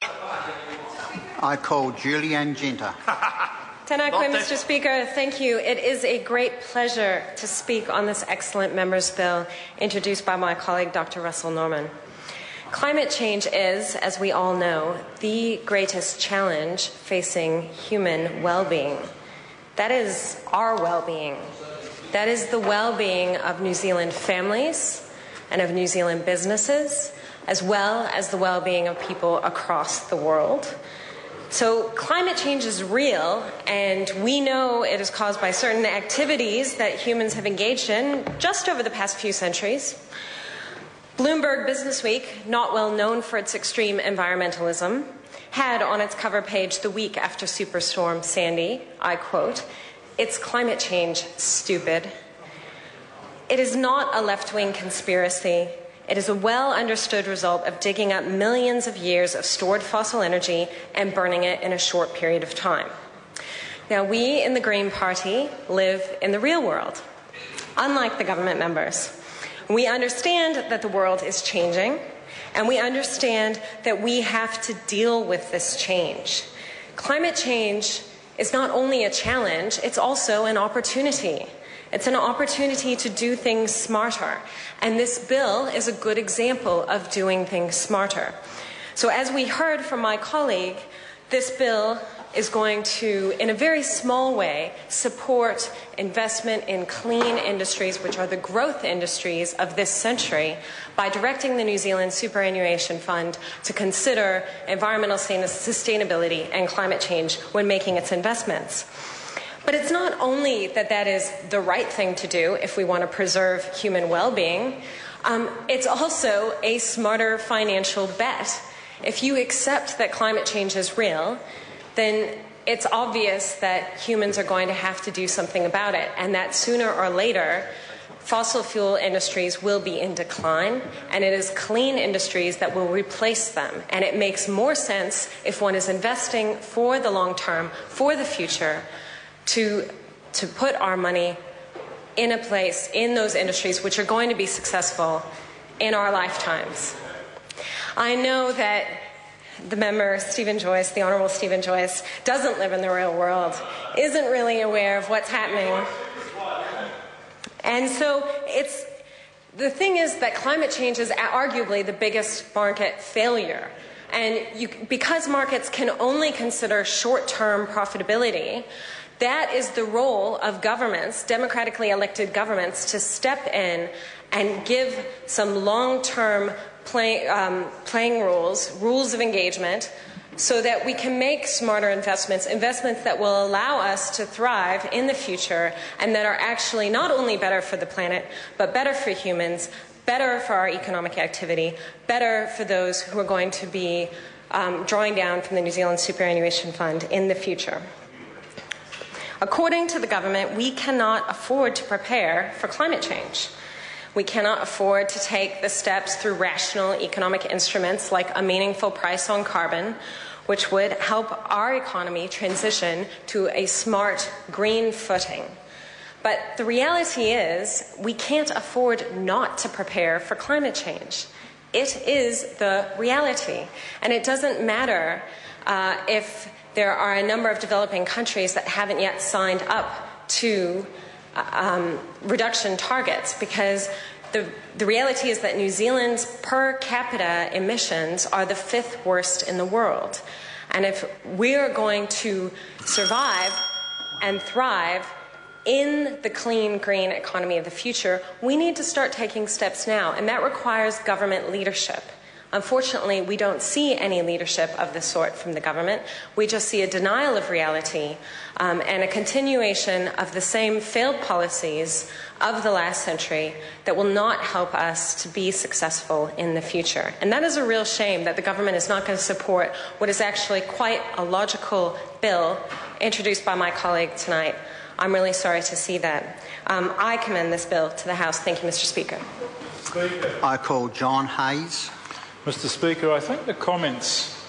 I call Julianne Genter. Tēnā koe, Mr. Speaker. Thank you. It is a great pleasure to speak on this excellent member's bill introduced by my colleague, Dr. Russell Norman. Climate change is, as we all know, the greatest challenge facing human well-being. That is our well-being. That is the well-being of New Zealand families and of New Zealand businesses, as well as the well-being of people across the world. So climate change is real, and we know it is caused by certain activities that humans have engaged in just over the past few centuries. Bloomberg Businessweek, not well known for its extreme environmentalism, had on its cover page the week after Superstorm Sandy, I quote, "It's climate change, stupid." It is not a left-wing conspiracy. It is a well-understood result of digging up millions of years of stored fossil energy and burning it in a short period of time. Now, we in the Green Party live in the real world, unlike the government members. We understand that the world is changing, and we understand that we have to deal with this change. Climate change is not only a challenge, it's also an opportunity. It's an opportunity to do things smarter, and this bill is a good example of doing things smarter. So as we heard from my colleague, this bill is going to, in a very small way, support investment in clean industries, which are the growth industries of this century, by directing the New Zealand Superannuation Fund to consider environmental sustainability and climate change when making its investments. But it's not only that that is the right thing to do if we want to preserve human well-being, it's also a smarter financial bet. If you accept that climate change is real, then it's obvious that humans are going to have to do something about it, and that sooner or later, fossil fuel industries will be in decline, and it is clean industries that will replace them. And it makes more sense if one is investing for the long term, for the future, to put our money in a place in those industries which are going to be successful in our lifetimes. I know that the member, Stephen Joyce, the Honourable Stephen Joyce, doesn't live in the real world, isn't really aware of what's happening. And so the thing is that climate change is arguably the biggest market failure. And because markets can only consider short-term profitability, that is the role of governments, democratically elected governments, to step in and give some long-term playing rules of engagement, so that we can make smarter investments that will allow us to thrive in the future, and that are actually not only better for the planet, but better for humans, better for our economic activity, better for those who are going to be drawing down from the New Zealand Superannuation Fund in the future. According to the government, we cannot afford to prepare for climate change. We cannot afford to take the steps through rational economic instruments like a meaningful price on carbon, which would help our economy transition to a smart green footing. But the reality is we can't afford not to prepare for climate change. It is the reality. And it doesn't matter if there are a number of developing countries that haven't yet signed up to reduction targets, because the reality is that New Zealand's per capita emissions are the 5th worst in the world. And if we are going to survive and thrive in the clean, green economy of the future, we need to start taking steps now, and that requires government leadership. Unfortunately, we don't see any leadership of this sort from the government. We just see a denial of reality and a continuation of the same failed policies of the last century that will not help us to be successful in the future. And that is a real shame that the government is not going to support what is actually quite a logical bill introduced by my colleague tonight. I'm really sorry to see that. I commend this bill to the House. Thank you, Mr. Speaker. I call John Hayes. Mr. Speaker, I think the comments